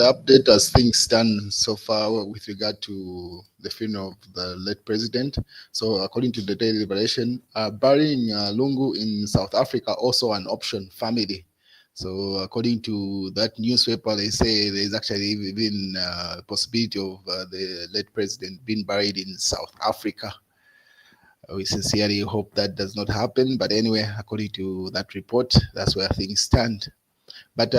the update as things stand so far with regard to the funeral of the late president. So, according to the Daily Liberation, burying Lungu in South Africa also an option. Family. So, according to that newspaper, they say there is actually even a possibility of the late president being buried in South Africa. We sincerely hope that does not happen. But anyway, according to that report, that's where things stand. But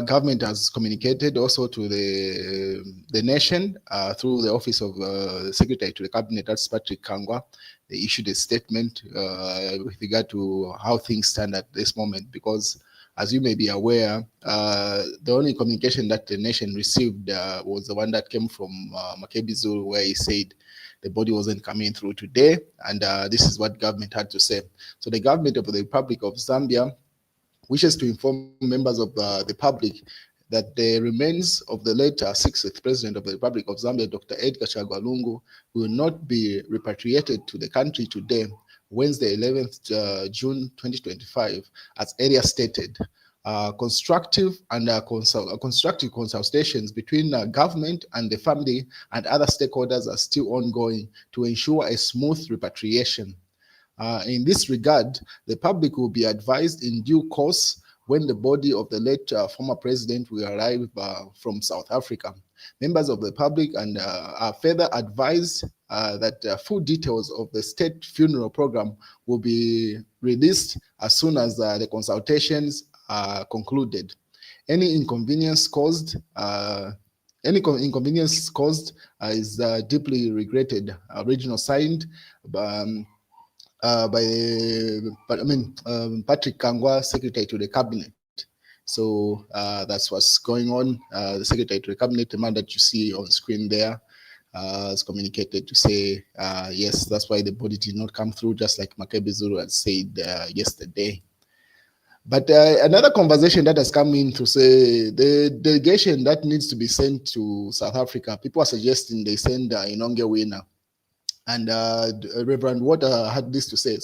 government has communicated also to the nation through the office of the Secretary to the Cabinet, that's Patrick Kangwa. They issued a statement with regard to how things stand at this moment, because as you may be aware, the only communication that the nation received was the one that came from Makebi Zulu, where he said the body wasn't coming through today, and this is what government had to say. So the government of the Republic of Zambia wishes to inform members of the public that the remains of the late 6th President of the Republic of Zambia, Dr. Edgar Chagwa Lungu, will not be repatriated to the country today, Wednesday, 11th June 2025, as earlier stated. Constructive consultations between government and the family and other stakeholders are still ongoing to ensure a smooth repatriation. In this regard, the public will be advised in due course when the body of the late former president will arrive from South Africa. Members of the public are further advised that full details of the state funeral program will be released as soon as the consultations are concluded. Any inconvenience caused is deeply regretted. Original signed Patrick Kangwa, Secretary to the Cabinet. So that's what's going on. The Secretary to the Cabinet, the man that you see on screen there, has communicated to say, yes, that's why the body did not come through, just like Makebi Zulu had said yesterday. But another conversation that has come in to say the delegation that needs to be sent to South Africa, people are suggesting they send Inonge Wina. And Reverend Water had this to say,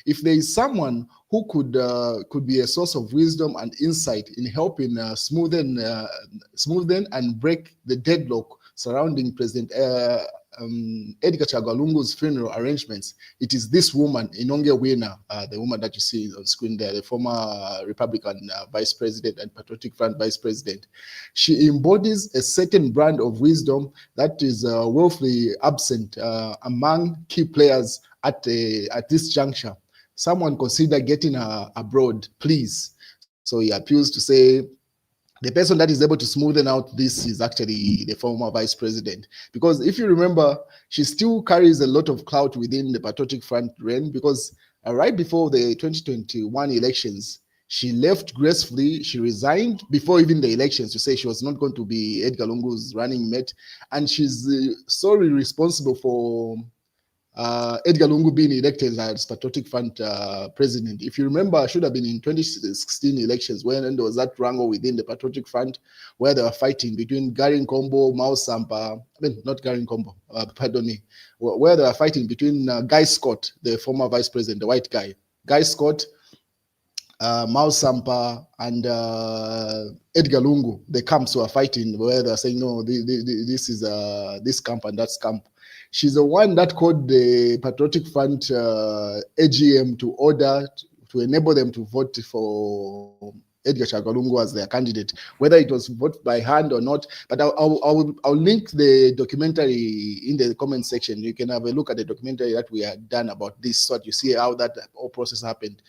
if there is someone who could be a source of wisdom and insight in helping smoothen and break the deadlock surrounding President Edgar Chagwa Lungu's funeral arrangements, it is this woman, Inonge Wina, the woman that you see on screen there, the former Republican Vice President and Patriotic Front Vice President. She embodies a certain brand of wisdom that is woefully absent among key players at this juncture. Someone consider getting her abroad, please. So he appeals to say, the person that is able to smoothen out this is actually the former vice president. Because if you remember, she still carries a lot of clout within the Patriotic Front reign, because right before the 2021 elections, she left gracefully. She resigned before even the elections to say she was not going to be Edgar Lungu's running mate. And she's solely responsible for Edgar Lungu being elected as Patriotic Front president. If you remember, should have been in 2016 elections when there was that wrangle within the Patriotic Front where they were fighting between Gary Nkombo, Mao Sampa, not Gary Nkombo, pardon me, where they were fighting between Guy Scott, the former vice president, the white guy, Guy Scott, Mao Sampa, and Edgar Lungu. The camps were fighting where they were saying, no, this is this camp and that's camp. She's the one that called the Patriotic Front AGM to order to enable them to vote for Edgar Chagwa Lungu as their candidate, whether it was voted by hand or not. But I'll link the documentary in the comment section. You can have a look at the documentary that we had done about this, so that you see how that whole process happened.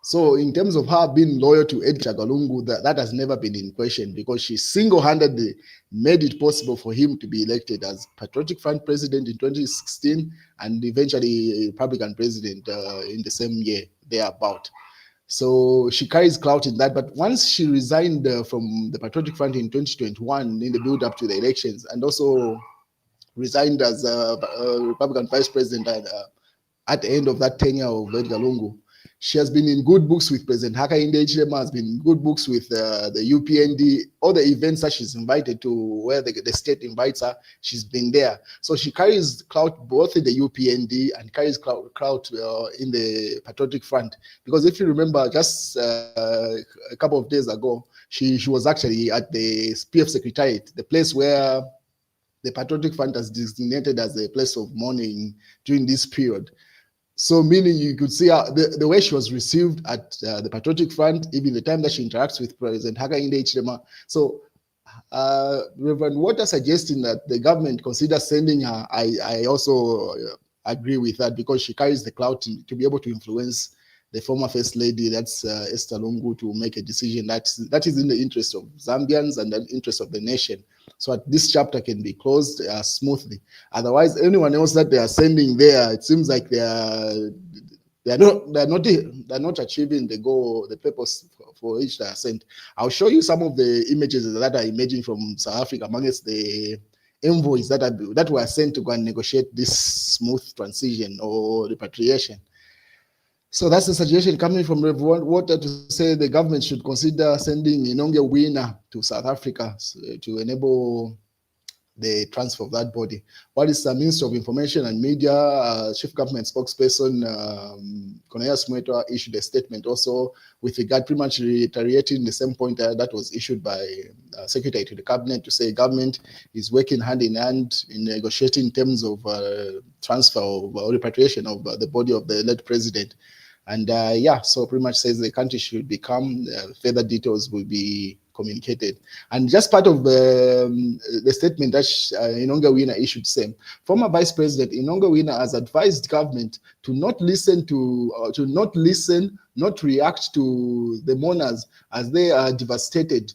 So in terms of her being loyal to Edgar Chagwa Lungu, that has never been in question, because she single-handedly made it possible for him to be elected as Patriotic Front president in 2016 and eventually Republican president in the same year, thereabout. So she carries clout in that. But once she resigned from the Patriotic Front in 2021 in the build-up to the elections, and also resigned as Republican vice president at the end of that tenure of Edgar Lungu, she has been in good books with President Hakainde Hichilema, has been in good books with the UPND, all the events that she's invited to, where the state invites her, she's been there. So she carries clout both in the UPND and carries clout in the Patriotic Front. Because if you remember, just a couple of days ago, she was actually at the PF Secretariat, the place where the Patriotic Front has designated as a place of mourning during this period. So meaning you could see the way she was received at the Patriotic Front, even the time that she interacts with President Hakainde Hichilema. So Reverend Water suggesting that the government consider sending her, I also agree with that, because she carries the clout to be able to influence the former First Lady, that's Esther Lungu, to make a decision that is in the interest of Zambians and the interest of the nation. So that this chapter can be closed smoothly. Otherwise, anyone else that they are sending there, it seems like they're not achieving the goal, the purpose for which they are sent. I'll show you some of the images that are emerging from South Africa amongst the envoys that were sent to go and negotiate this smooth transition or repatriation. So that's the suggestion coming from Reverend Water to say the government should consider sending Inonge Wina to South Africa to enable the transfer of that body. What is the Minister of Information and Media, Chief Government Spokesperson, Cornelius Mwetwa, issued a statement also with regard, pretty much reiterating the same point that was issued by Secretary to the Cabinet, to say government is working hand in hand in negotiating terms of transfer or repatriation of the body of the late president. And so pretty much says the country should become, further details will be communicated. And just part of the statement that Inonge Wina issued, same. Former Vice President Inonge Wina has advised government to not react to the mourners as they are devastated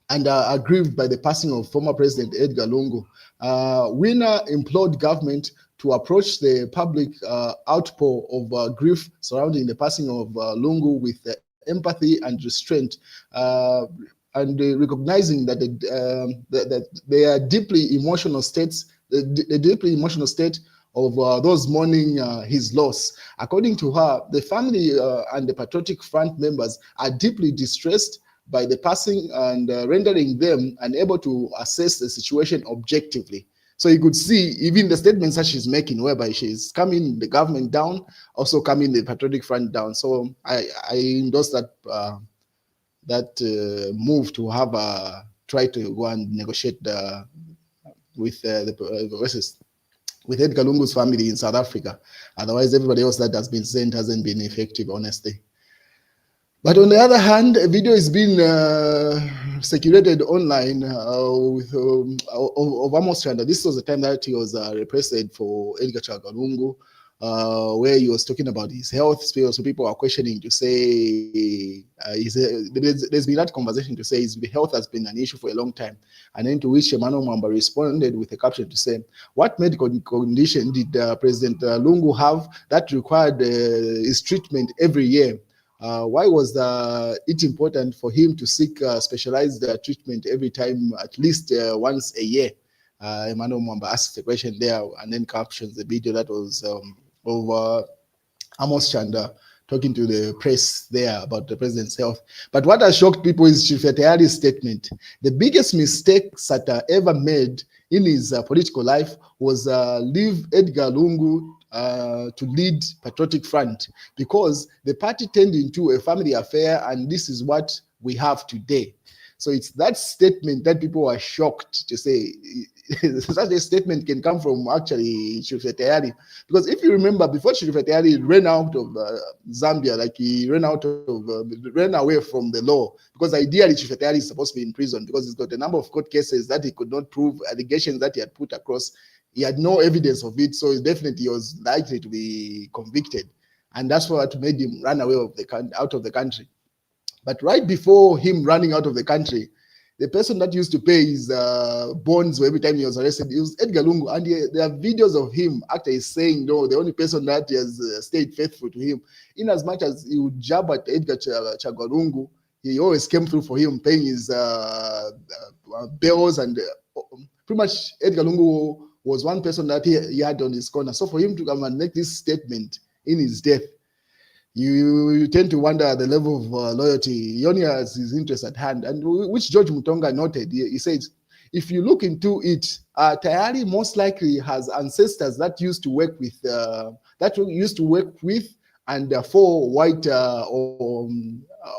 and are aggrieved by the passing of former President Edgar Lungu. Wina implored government to approach the public outpour of grief surrounding the passing of Lungu with empathy and restraint, and recognizing that they are deeply emotional states, the deeply emotional state of those mourning his loss. According to her, the family and the Patriotic Front members are deeply distressed by the passing and rendering them unable to assess the situation objectively. So you could see even the statements that she's making, whereby she's coming the government down, also coming the Patriotic Front down. So I endorse that move to have try to go and negotiate with with Edgar Lungu's family in South Africa. Otherwise, everybody else that has been sent hasn't been effective, honestly. But on the other hand, a video is being circulated online of Amos Chanda. This was the time that he was repressed for Edgar Lungu, where he was talking about his health. So people are questioning to say, there's been that conversation to say his health has been an issue for a long time. And then to which Emmanuel Mwamba responded with a caption to say, what medical condition did President Lungu have that required his treatment every year? Why was it important for him to seek specialized treatment every time, at least once a year? Emmanuel Mwamba asked the question there and then captions the video that was of Amos Chanda talking to the press there about the president's health. But what has shocked people is Chief Eteari's statement. The biggest mistake Sata ever made in his political life was leave Edgar Lungu to lead Patriotic Front, because the party turned into a family affair, and this is what we have today. So it's that statement that people are shocked to say. Such a statement can come from actually Chief Eteari, because if you remember, before Chief Eteari ran out of Zambia, like he ran away from the law, because ideally Chief Eteari is supposed to be in prison because he's got a number of court cases that he could not prove, allegations that he had put across. He had no evidence of it, so definitely he was likely to be convicted, and that's what made him run away out of the country. But right before him running out of the country, the person that used to pay his bonds every time he was arrested, it was Edgar Lungu. And there are videos of him actually saying, no, the only person that has stayed faithful to him, in as much as he would jab at Edgar Lungu, he always came through for him, paying his bills. And pretty much Edgar Lungu was one person that he had on his corner. So for him to come and make this statement in his death, you tend to wonder the level of loyalty. He only has his interest at hand, and which George Mutonga noted. He says, if you look into it, Tayari most likely has ancestors that used to work with and 4 white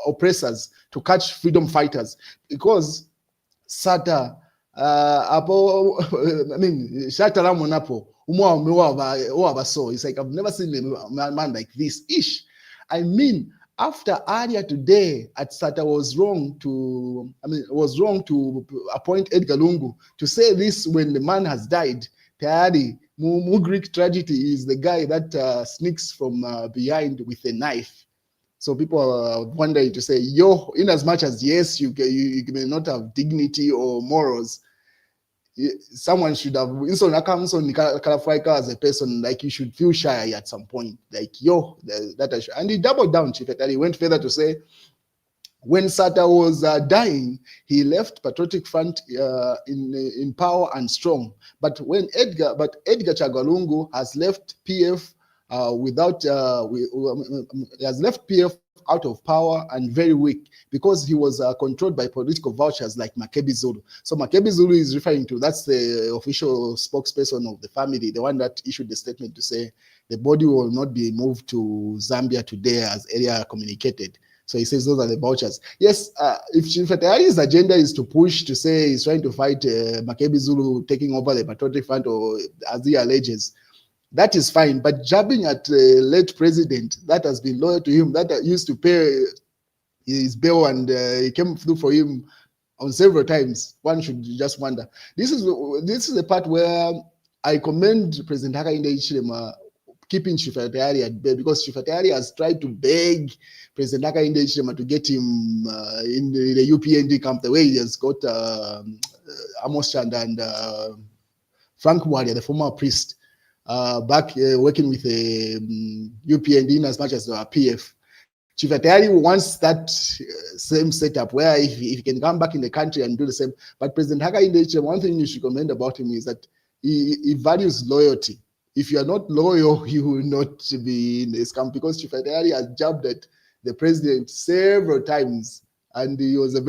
oppressors to catch freedom fighters, because Sata apo I mean Shata Ramonapo so it's like I've never seen a man like this ish. I mean, after earlier today at Sata was wrong to appoint Edgar Lungu to say this when the man has died. Tayari Greek tragedy is the guy that sneaks from behind with a knife. So people are wondering to say, yo, in as much as yes, you may not have dignity or morals, someone should have, as a person, like you should feel shy at some point. Like, yo, and he doubled down, Chief Etali. He went further to say, when Sata was dying, he left Patriotic Front in power and strong. But Edgar Chagwa has left PF has left PF out of power and very weak, because he was controlled by political vultures like Makebi Zulu. So Makebi Zulu is referring to, that's the official spokesperson of the family, the one that issued the statement to say the body will not be moved to Zambia today as earlier communicated. So he says those are the vultures. Yes, if Chifatayari's agenda is to push to say he's trying to fight Makebi Zulu taking over the Patriotic Front, or as he alleges, that is fine. But jabbing at the late president that has been loyal to him, that used to pay his bill, and he came through for him on several times, one should just wonder. This is the part where I commend President Hakainde Hichilema keeping Chifatayari at bay, because Chifatayari has tried to beg President Hakainde Hichilema to get him in the UPND camp, the way he has got Amos Chanda and Frank Mwaria, the former priest, back working with the UPND in as much as PF. Chifatayari wants that same setup where if he can come back in the country and do the same. But President Hakainde Hichilema, one thing you should commend about him is that he values loyalty. If you are not loyal, you will not be in this camp, because Chifatayari has jabbed at the president several times, and he was a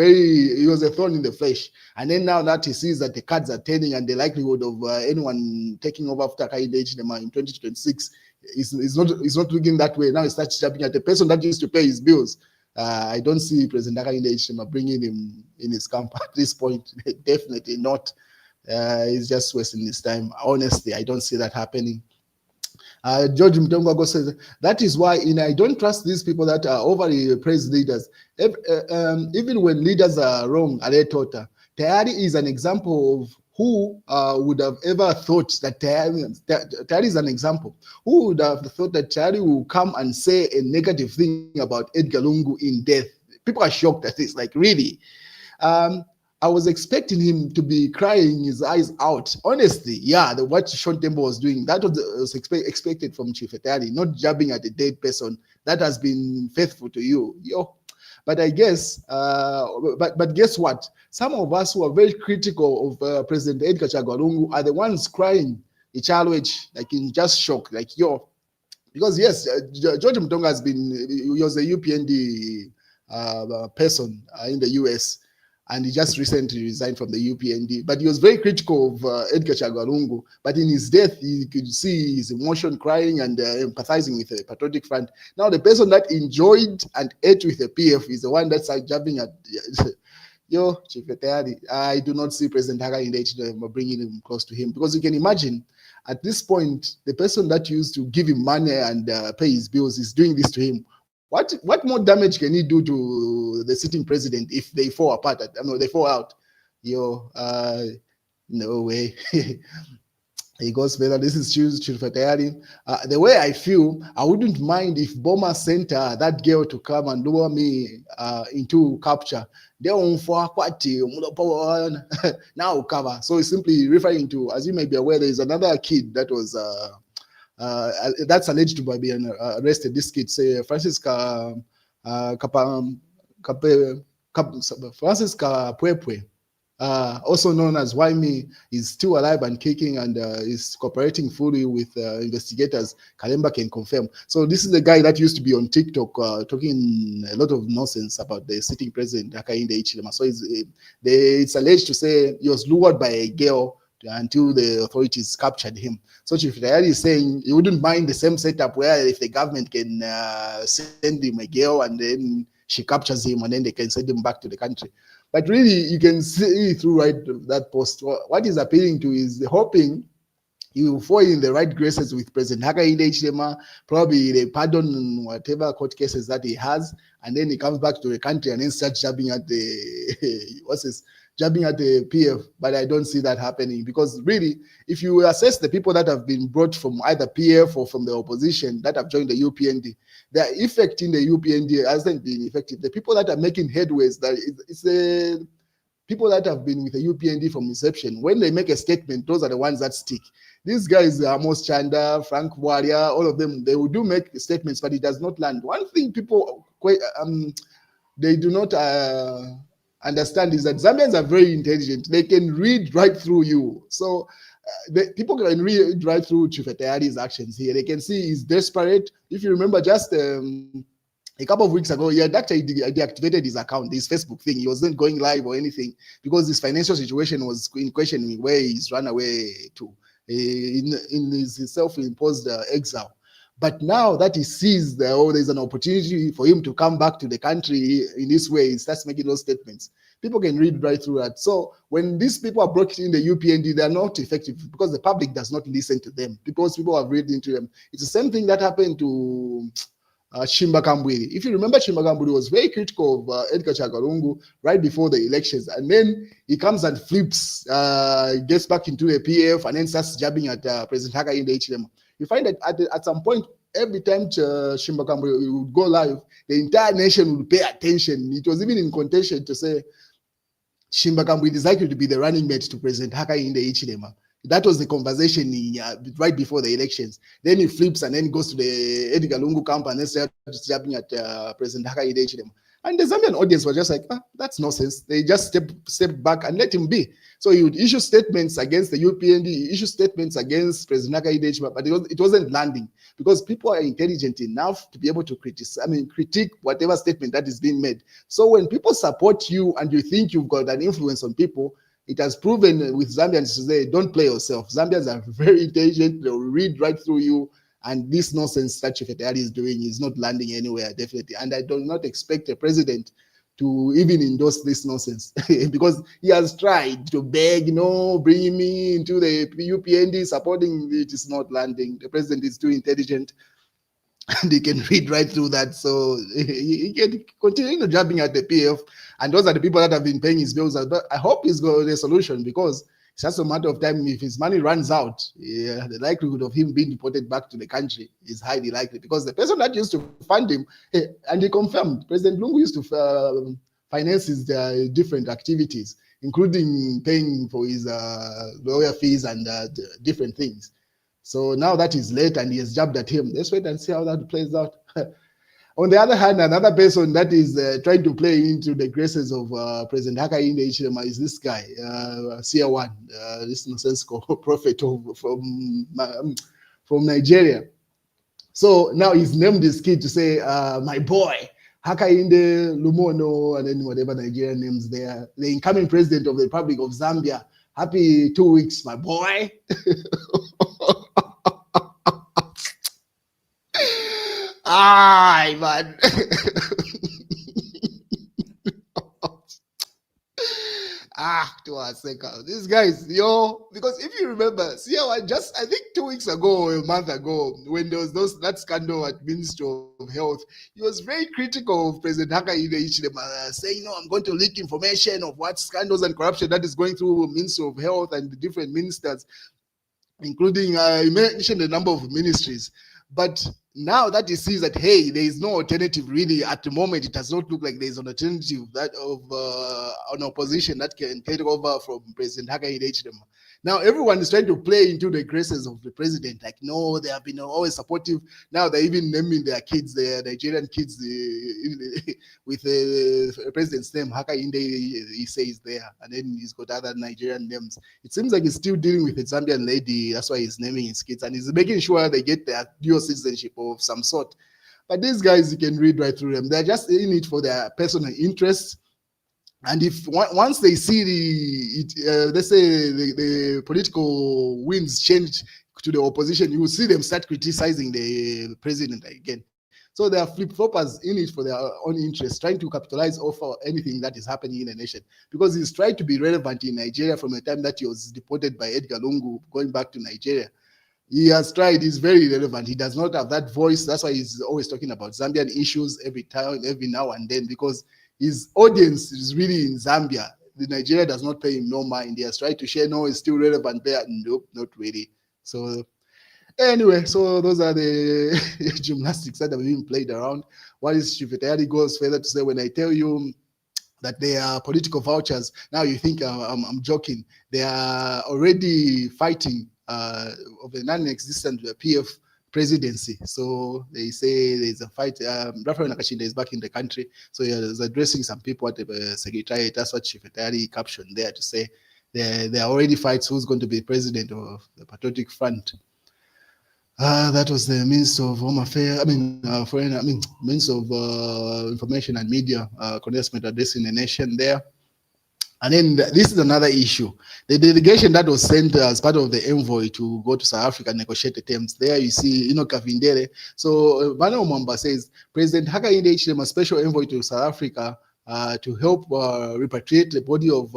thorn in the flesh. And then now that he sees that the cards are turning and the likelihood of anyone taking over after Hakainde Hichilema in 2026 is not looking that way. Now he starts jabbing at the person that used to pay his bills. I don't see President Hakainde Hichilema bringing him in his camp at this point. Definitely not. He's just wasting his time. Honestly, I don't see that happening. George Mtongwago says, that is why I don't trust these people that are overly praised leaders. Even when leaders are wrong, Tayari is an example of who would have ever thought that Tayari is an example. Who would have thought that Tayari will come and say a negative thing about Edgar Lungu in death? People are shocked at this, like, really. I was expecting him to be crying his eyes out. Honestly, yeah, what Sean Tembo was doing, that was expected from Chief Etali, not jabbing at a dead person that has been faithful to you. Yo. But I guess, but guess what? Some of us who are very critical of President Edgar Chagwa Lungu are the ones crying, like in just shock, like, yo. Because yes, George Mtonga he was a UPND person in the US. And he just recently resigned from the UPND. But he was very critical of Edgar Chagwa Lungu. But in his death, you could see his emotion, crying and empathizing with the Patriotic Front. Now, the person that enjoyed and ate with the PF is the one that's jabbing at yo, Chief Etali. I do not see President Hakainde Hichilema bringing him close to him, because you can imagine at this point, the person that used to give him money and pay his bills is doing this to him. What more damage can he do to the sitting president if they fall apart? They fall out. Yo, no way. He goes further. This is Chief Etali. The way I feel, I wouldn't mind if Boma sent that girl to come and lure me into capture. Now cover. So it's simply referring to, as you may be aware, there is another kid that was that's alleged to be arrested. This kid, say Francisca Pwepwe, also known as Waimi, is still alive and kicking and is cooperating fully with investigators. Kalemba can confirm. So this is the guy that used to be on TikTok talking a lot of nonsense about the sitting president Hakainde Hichilema. So it's alleged to say he was lured by a girl until the authorities captured him. So Chief Tayari is saying he wouldn't mind the same setup where if the government can send him a girl and then she captures him and then they can send him back to the country. But really, you can see through that post, what he's appealing to is hoping he will fall in the right graces with President Hakainde Hichilema, probably they pardon whatever court cases that he has, and then he comes back to the country and then starts jabbing at the jabbing at the PF. But I don't see that happening, because really, if you assess the people that have been brought from either PF or from the opposition that have joined the UPND, their effect in the UPND hasn't been effective. The people that are making headways, that it's the people that have been with the UPND from inception, when they make a statement, those are the ones that stick. These guys, Amos Chanda, Frank Waria, all of them, they will do make statements, but it does not land. One thing people they do not understand is that Zambians are very intelligent. They can read right through you. So people can read right through Chief Tayari's actions here. They can see he's desperate. If you remember, just a couple of weeks ago, he had actually deactivated his account, his Facebook thing. He wasn't going live or anything because his financial situation was in question, where he's run away to in his self-imposed exile. But now that he sees there's an opportunity for him to come back to the country in this way, he starts making those statements. People can read right through that. So when these people are brought in the UPND, they are not effective because the public does not listen to them, because people have read into them. It's the same thing that happened to Chimba Kambwili. If you remember, Chimba Kambwili was very critical of Edgar Chagalungu right before the elections, and then he comes and flips, gets back into a PF, and then starts jabbing at President Hakainde Hichilema. You find that at some point, every time Chimba Kambwili would go live, the entire nation would pay attention. It was even in contention to say Chimba Kambwili is likely to be the running mate to President Hakainde Hichilema. That was the conversation right before the elections. Then he flips and then goes to the Edgar Lungu camp and then starts jabbing at President Hakainde Hichilema. And the Zambian audience was just like, that's nonsense. They just step back and let him be. So he would issue statements against the UPND, issue statements against President Hakainde Hichilema, but it wasn't landing, because people are intelligent enough to be able to critique whatever statement that is being made. So when people support you and you think you've got an influence on people, it has proven with Zambians to say, don't play yourself. Zambians are very intelligent. They'll read right through you. And this nonsense that Chief Tayari is doing is not landing anywhere, definitely. And I do not expect a president to even endorse this nonsense because he has tried to beg, bring me into the UPND, supporting it is not landing. The president is too intelligent and he can read right through that. So he can continue jabbing at the PF. And those are the people that have been paying his bills. But I hope he's got a solution, because it's just a matter of time. If his money runs out, the likelihood of him being deported back to the country is highly likely, because the person that used to fund him, and he confirmed, President Lungu used to finance his different activities, including paying for his lawyer fees and different things. So now that he's late and he has jabbed at him, let's wait and see how that plays out. On the other hand, another person that is trying to play into the graces of President Hakainde Hichilema is this guy, CR1, this nonsensical prophet from Nigeria. So now he's named his kid to say, my boy, Hakainde Lumono, and then whatever Nigerian names there, the incoming president of the Republic of Zambia. Happy 2 weeks, my boy. Aye, man. To our second. These guys, because if you remember, just I think 2 weeks ago or a month ago, when there was that scandal at Ministry of Health, he was very critical of President Hakainde Hichilema, saying, I'm going to leak information of what scandals and corruption that is going through Ministry of Health and the different ministers, including, he mentioned a number of ministries. But now that he sees that, hey, there is no alternative really at the moment, it does not look like there is an alternative that of an opposition that can take over from President Hakainde Hichilema. Now everyone is trying to play into the graces of the president. Like, no, they have been always supportive. Now they're even naming their kids, their Nigerian kids, with the president's name, Hakainde, he says there, and then he's got other Nigerian names. It seems like he's still dealing with a Zambian lady. That's why he's naming his kids, and he's making sure they get their dual citizenship of some sort. But these guys, you can read right through them. They're just in it for their personal interests. And if once they see let's say the political winds change to the opposition, you will see them start criticizing the president again. So they are flip-floppers in it for their own interest, trying to capitalize off anything that is happening in the nation. Because he's tried to be relevant in Nigeria from the time that he was deported by Edgar Lungu, going back to Nigeria. He has tried. He's very relevant. He does not have that voice. That's why he's always talking about Zambian issues every time, every now and then, because his audience is really in Zambia. The Nigeria does not pay him no mind. He has tried to share, no, it's still relevant there. Nope, not really. So anyway, so those are the gymnastics that have been played around. What is Chifetayari goes further to say, when I tell you that they are political vouchers, now you think I'm joking. They are already fighting of a non-existent PF presidency. So they say there's a fight. Rafael Nakashinda is back in the country, so he was addressing some people at the secretariat. That's what Chifetayari captioned there to say there are already fights who's going to be president of the Patriotic Front. That was the Minister of Home Affairs, Minister of Information and Media, commencement addressing the nation there. And then this is another issue. The delegation that was sent as part of the envoy to go to South Africa and negotiate the terms. There you see, Kavindere. So Manuel Mwamba says, President Hakainde Hichilema, a special envoy to South Africa, to help repatriate the body of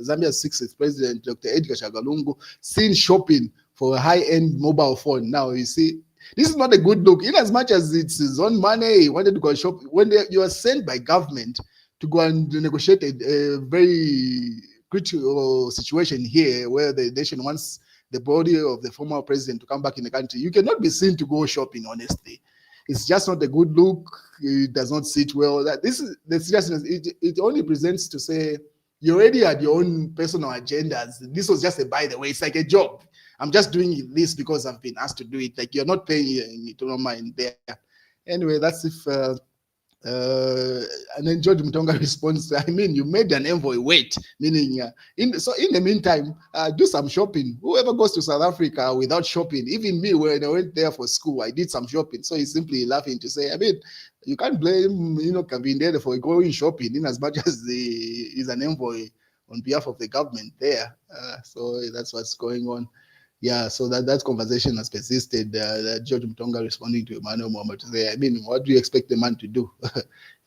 Zambia's sixth president, Dr. Edgar Chagwa, seen shopping for a high-end mobile phone. Now, you see, this is not a good look. In as much as it's his own money, he wanted to go shop. When you are sent by government to go and negotiate a very critical situation here where the nation wants the body of the former president to come back in the country, you cannot be seen to go shopping, honestly. It's just not a good look. It does not sit well. That this is the seriousness. It only presents to say you already had your own personal agendas. This was just a by the way. It's like a job. I'm just doing this because I've been asked to do it. Like you're not paying it to no mind there. Anyway, that's if. And then George Mutonga responds, I mean, you made an envoy wait, meaning, in the meantime, do some shopping. Whoever goes to South Africa without shopping, even me, when I went there for school, I did some shopping. So he's simply laughing to say, I mean, you can't blame, Kavindere for going shopping in as much as he's an envoy on behalf of the government there. So that's what's going on. Yeah, so that conversation has persisted. George Mutonga responding to Emmanuel Mwamba to say, I mean, what do you expect the man to do?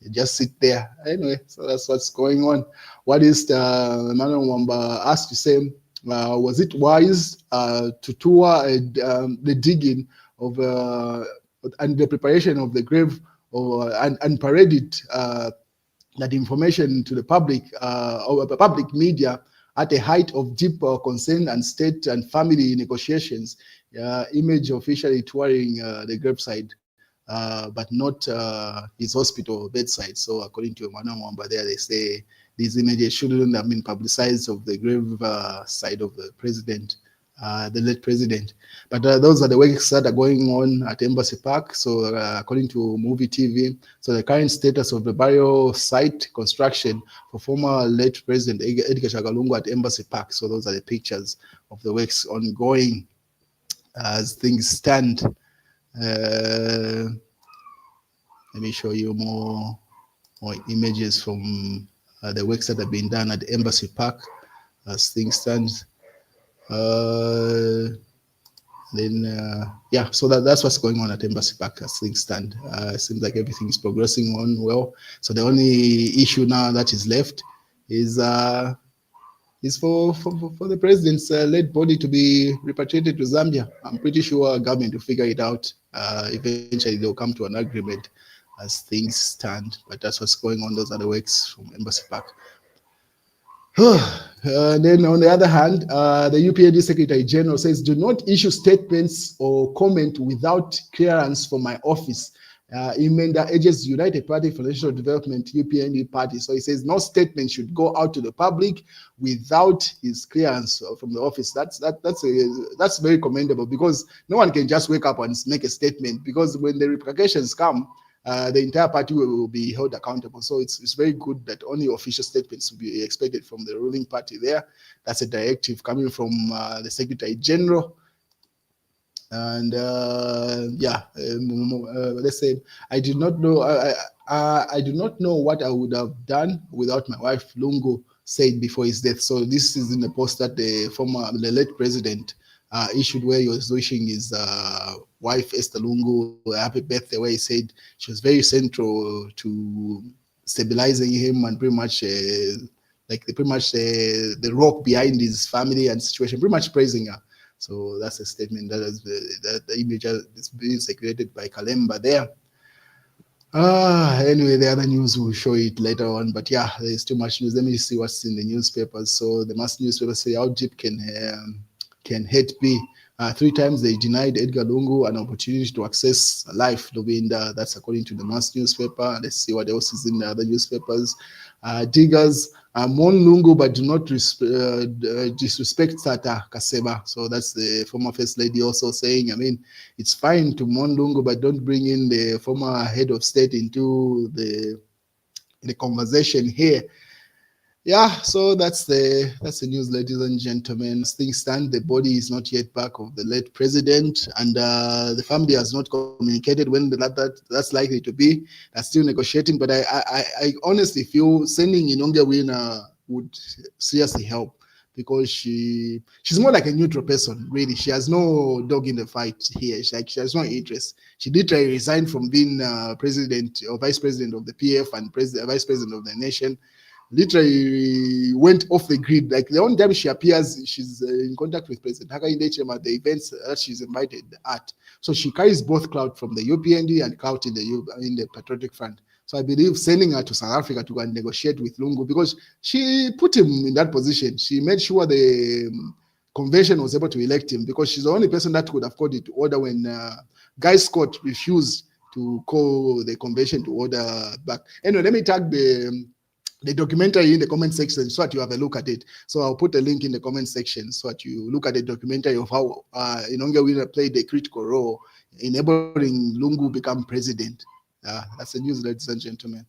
Just sit there. Anyway, so that's what's going on. What is Emmanuel Mwamba asked to say, was it wise to tour the digging of and the preparation of the grave and parade it, that information to the public or the public media at a height of deep concern and state and family negotiations, image officially touring the graveside, but not his hospital bedside. So according to Emmanuel Mwamba there, they say these images shouldn't have been publicized of the grave side of the president, the late president. But those are the works that are going on at Embassy Park. So according to Movie TV, so the current status of the burial site construction for former late President Edgar Chagwa at Embassy Park. So those are the pictures of the works ongoing as things stand. Let me show you more images from the works that have been done at Embassy Park as things stand. Yeah, so that's what's going on at Embassy Park as things stand. It seems like everything is progressing on well. So the only issue now that is left is for the president's late body to be repatriated to Zambia. I'm pretty sure our government will figure it out. Eventually they'll come to an agreement as things stand. But that's what's going on. Those are the works from Embassy Park. Then on the other hand, the UPND Secretary General says, do not issue statements or comment without clearance from my office. Imenda urges United Party for National Development, UPND party. So he says no statement should go out to the public without his clearance from the office. That's very commendable, because no one can just wake up and make a statement, because when the repercussions come, the entire party will be held accountable. So it's very good that only official statements will be expected from the ruling party there. That's a directive coming from the Secretary General. And let's say I did not know. I do not know what I would have done without my wife Lungu said before his death. So this is in the post that the late president issued, where he was wishing his wife Esther Lungu a happy birthday, where he said she was very central to stabilizing him and pretty much the rock behind his family and situation, pretty much praising her. So that's a statement that the image is being circulated by Kalemba there. Anyway, the other news will show it later on, but yeah, there's too much news. Let me see what's in the newspapers. So the mass newspapers say, how deep can hate be? 3 times they denied Edgar Lungu an opportunity to access life, Lovinda. That's according to the mass newspaper. Let's see what else is in the other newspapers. Diggers mourn Lungu but do not disrespect Tata Kaseba. So that's the former first lady also saying, I mean, it's fine to mourn Lungu, but don't bring in the former head of state into the conversation here. Yeah, so that's the news, ladies and gentlemen. As things stand, the body is not yet back of the late president, and the family has not communicated when that's likely to be. They're still negotiating, but I honestly feel sending Inonge Wina would seriously help, because she's more like a neutral person, really. She has no dog in the fight here. She has no interest. She literally resigned from being president or vice president of the PF and vice president of the nation. Literally went off the grid. Like the only time she appears, she's in contact with President Hakainde Hichilema at the events that she's invited at. So she carries both clout from the UPND and clout in the Patriotic Front. So I believe sending her to South Africa to go and negotiate with Lungu, because she put him in that position. She made sure the convention was able to elect him, because she's the only person that could have called it to order when Guy Scott refused to call the convention to order back. Anyway, let me tag the documentary in the comment section so that you have a look at it. So I'll put a link in the comment section so that you look at the documentary of how Inonge Wina played a critical role in enabling Lungu become president. That's the news, ladies and gentlemen.